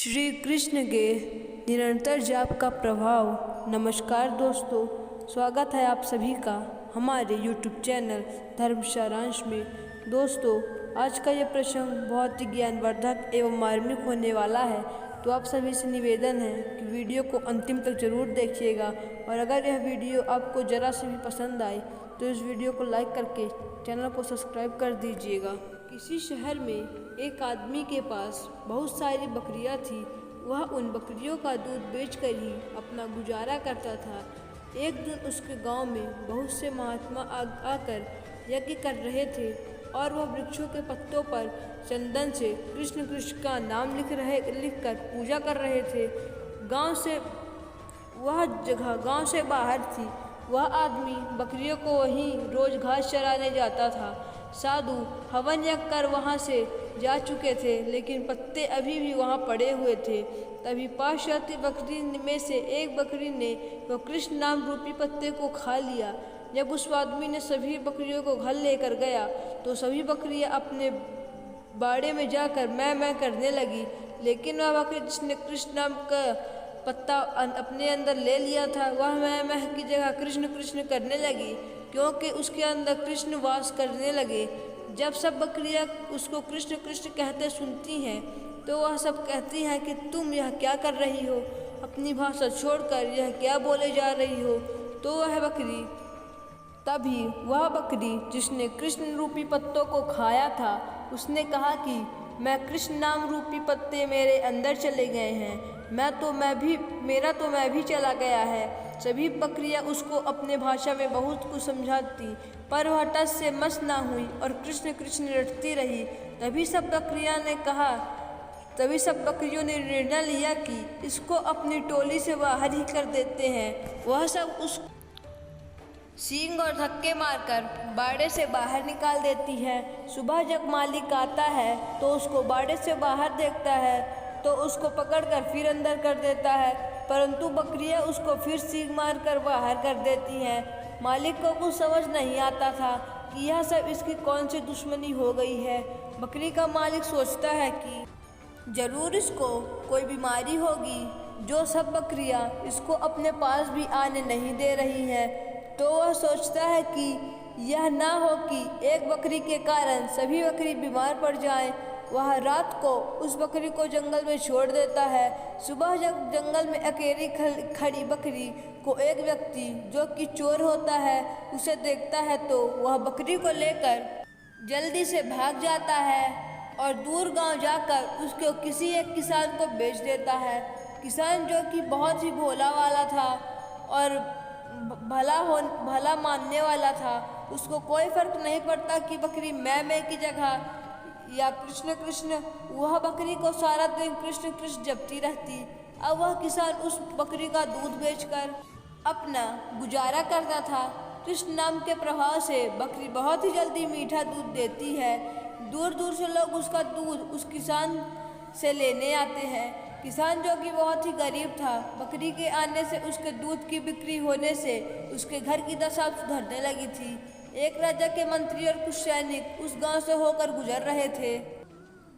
श्री कृष्ण के निरंतर जाप का प्रभाव। नमस्कार दोस्तों, स्वागत है आप सभी का हमारे YouTube चैनल धर्म सारांश में। दोस्तों, आज का ये प्रसंग बहुत ही ज्ञानवर्धक एवं मार्मिक होने वाला है, तो आप सभी से निवेदन है कि वीडियो को अंतिम तक जरूर देखिएगा। और अगर यह वीडियो आपको ज़रा से भी पसंद आए तो इस वीडियो को लाइक करके चैनल को सब्सक्राइब कर दीजिएगा। किसी शहर में एक आदमी के पास बहुत सारी बकरियां थी। वह उन बकरियों का दूध बेचकर ही अपना गुजारा करता था। एक दिन उसके गांव में बहुत से महात्मा आकर यज्ञ कर रहे थे और वह वृक्षों के पत्तों पर चंदन से कृष्ण कृष्ण का नाम लिखकर पूजा कर रहे थे। वह जगह गांव से बाहर थी। वह आदमी बकरियों को वहीं रोज घास चराने जाता था। साधु हवन यज्ञ कर वहाँ से जा चुके थे, लेकिन पत्ते अभी भी वहाँ पड़े हुए थे। तभी पास जाती बकरी में से एक बकरी ने वह कृष्ण नाम रूपी पत्ते को खा लिया। जब उस आदमी ने सभी बकरियों को घर लेकर गया तो सभी बकरियाँ अपने बाड़े में जाकर मैं करने लगी, लेकिन वह बकरी जिसने कृष्ण नाम का पत्ता अपने अंदर ले लिया था, वह मैं की जगह कृष्ण कृष्ण करने लगी, क्योंकि उसके अंदर कृष्ण वास करने लगे। जब सब बकरियां उसको कृष्ण कृष्ण कहते सुनती हैं तो वह सब कहती हैं कि तुम यह क्या कर रही हो, अपनी भाषा छोड़कर यह क्या बोले जा रही हो। तो वह बकरी जिसने कृष्ण रूपी पत्तों को खाया था, उसने कहा कि मैं कृष्ण नाम रूपी पत्ते मेरे अंदर चले गए हैं, मेरा तो मैं भी चला गया है। सभी बकरियां उसको अपने भाषा में बहुत कुछ समझाती, पर वह टस से मस ना हुई और कृष्ण कृष्ण रटती रही। तभी सब बकरियों ने निर्णय लिया कि इसको अपनी टोली से बाहर ही कर देते हैं। वह सब उस सींग और धक्के मारकर बाड़े से बाहर निकाल देती है। सुबह जब मालिक आता है तो उसको बाड़े से बाहर देखता है तो उसको पकड़कर फिर अंदर कर देता है, परंतु बकरियां उसको फिर सींग मारकर बाहर कर देती हैं। मालिक को कुछ समझ नहीं आता था कि यह सब इसकी कौन सी दुश्मनी हो गई है। बकरी का मालिक सोचता है कि जरूर इसको कोई बीमारी होगी, जो सब बकरियां इसको अपने पास भी आने नहीं दे रही हैं। तो वह सोचता है कि यह ना हो कि एक बकरी के कारण सभी बकरी बीमार पड़ जाएं। वह रात को उस बकरी को जंगल में छोड़ देता है। सुबह जब जंगल में अकेली खड़ी बकरी को एक व्यक्ति जो कि चोर होता है उसे देखता है, तो वह बकरी को लेकर जल्दी से भाग जाता है और दूर गांव जाकर उसको किसी एक किसान को बेच देता है। किसान जो कि बहुत ही भोला वाला था और भला मानने वाला था, उसको कोई फर्क नहीं पड़ता कि बकरी मैं की जगह या कृष्ण कृष्ण, वह बकरी को सारा दिन कृष्ण कृष्ण जपती रहती। अब वह किसान उस बकरी का दूध बेचकर अपना गुजारा करता था। कृष्ण नाम के प्रभाव से बकरी बहुत ही जल्दी मीठा दूध देती है। दूर दूर से लोग उसका दूध उस किसान से लेने आते हैं। किसान जो कि बहुत ही गरीब था, बकरी के आने से उसके दूध की बिक्री होने से उसके घर की दशा सुधरने लगी थी। एक राजा के मंत्री और कुछ सैनिक उस गांव से होकर गुजर रहे थे।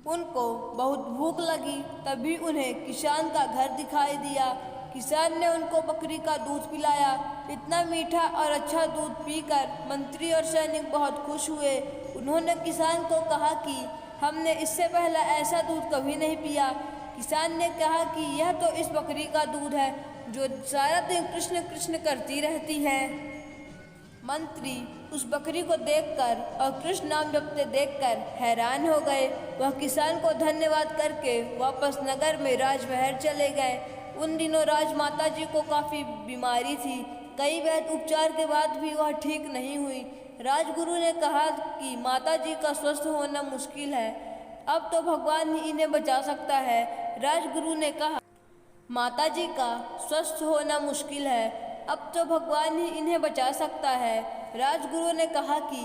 उनको बहुत भूख लगी, तभी उन्हें किसान का घर दिखाई दिया। किसान ने उनको बकरी का दूध पिलाया। इतना मीठा और अच्छा दूध पीकर मंत्री और सैनिक बहुत खुश हुए। उन्होंने किसान को कहा कि हमने इससे पहले ऐसा दूध कभी नहीं पिया। किसान ने कहा कि यह तो इस बकरी का दूध है जो सारा दिन कृष्ण कृष्ण करती रहती है। मंत्री उस बकरी को देखकर और कृष्ण नाम जपते देखकर हैरान हो गए। वह किसान को धन्यवाद करके वापस नगर में राजमहल चले गए। उन दिनों राजमाता जी को काफ़ी बीमारी थी। कई वैद्य उपचार के बाद भी वह ठीक नहीं हुई। राजगुरु ने कहा कि माता जी का स्वस्थ होना मुश्किल है, अब तो भगवान ही इन्हें बचा सकता है। राजगुरु ने कहा, माता जी का स्वस्थ होना मुश्किल है, अब तो भगवान ही इन्हें बचा सकता है। राजगुरु ने कहा कि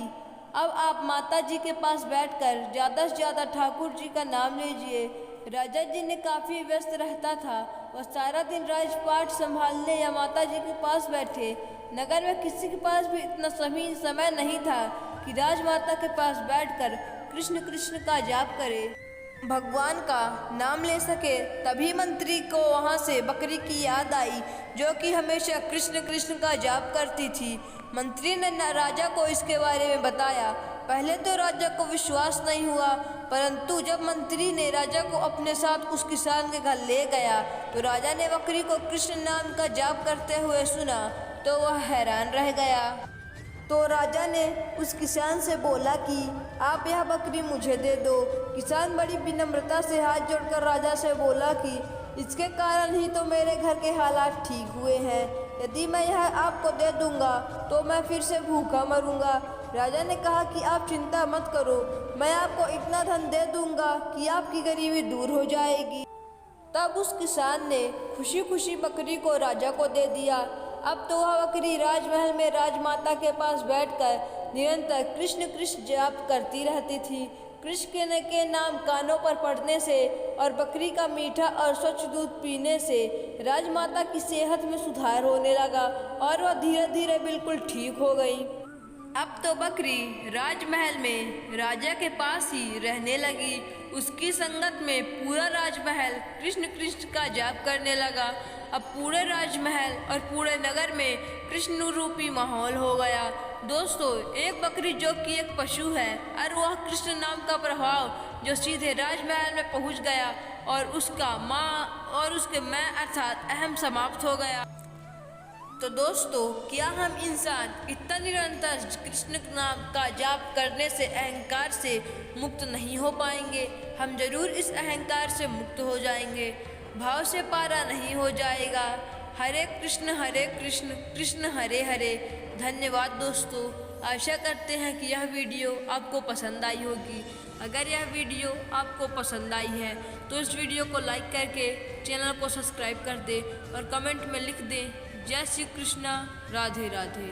अब आप माता जी के पास बैठकर ज़्यादा से ज़्यादा ठाकुर जी का नाम लीजिए। राजा जी ने काफ़ी व्यस्त रहता था। वह सारा दिन राजपाट संभालने या माता जी के पास बैठे। नगर में किसी के पास भी इतना समय नहीं था कि राजमाता के पास बैठकर कृष्ण कृष्ण का जाप करे। भगवान का नाम ले सके। तभी मंत्री को वहाँ से बकरी की याद आई, जो कि हमेशा कृष्ण कृष्ण का जाप करती थी। मंत्री ने राजा को इसके बारे में बताया। पहले तो राजा को विश्वास नहीं हुआ, परंतु जब मंत्री ने राजा को अपने साथ उस किसान के घर ले गया तो राजा ने बकरी को कृष्ण नाम का जाप करते हुए सुना तो वह हैरान रह गया। तो राजा ने उस किसान से बोला कि आप यह बकरी मुझे दे दो। किसान बड़ी विनम्रता से हाथ जोड़कर राजा से बोला कि इसके कारण ही तो मेरे घर के हालात ठीक हुए हैं। यदि मैं यह आपको दे दूंगा तो मैं फिर से भूखा मरूंगा। राजा ने कहा कि आप चिंता मत करो, मैं आपको इतना धन दे दूंगा कि आपकी गरीबी दूर हो जाएगी। तब उस किसान ने खुशी खुशी बकरी को राजा को दे दिया। अब तो वह बकरी राजमहल में राजमाता के पास बैठकर निरंतर कृष्ण कृष्ण जाप करती रहती थी। कृष्ण के नाम कानों पर पड़ने से और बकरी का मीठा और स्वच्छ दूध पीने से राजमाता की सेहत में सुधार होने लगा और वह धीरे धीरे बिल्कुल ठीक हो गई। अब तो बकरी राजमहल में राजा के पास ही रहने लगी। उसकी संगत में पूरा राजमहल कृष्ण कृष्ण का जाप करने लगा। अब पूरे राजमहल और पूरे नगर में कृष्ण रूपी माहौल हो गया। दोस्तों, एक बकरी जो कि एक पशु है और वह कृष्ण नाम का प्रभाव जो सीधे राजमहल में पहुंच गया और उसका माँ और उसके मैं अर्थात अहम समाप्त हो गया। तो दोस्तों, क्या हम इंसान इतना निरंतर कृष्ण नाम का जाप करने से अहंकार से मुक्त नहीं हो पाएंगे? हम जरूर इस अहंकार से मुक्त हो जाएंगे। भाव से पारा नहीं हो जाएगा। हरे कृष्ण कृष्ण हरे हरे। धन्यवाद दोस्तों। आशा करते हैं कि यह वीडियो आपको पसंद आई होगी। अगर यह वीडियो आपको पसंद आई है तो इस वीडियो को लाइक करके चैनल को सब्सक्राइब कर दें और कमेंट में लिख दें जय श्री कृष्णा, राधे राधे।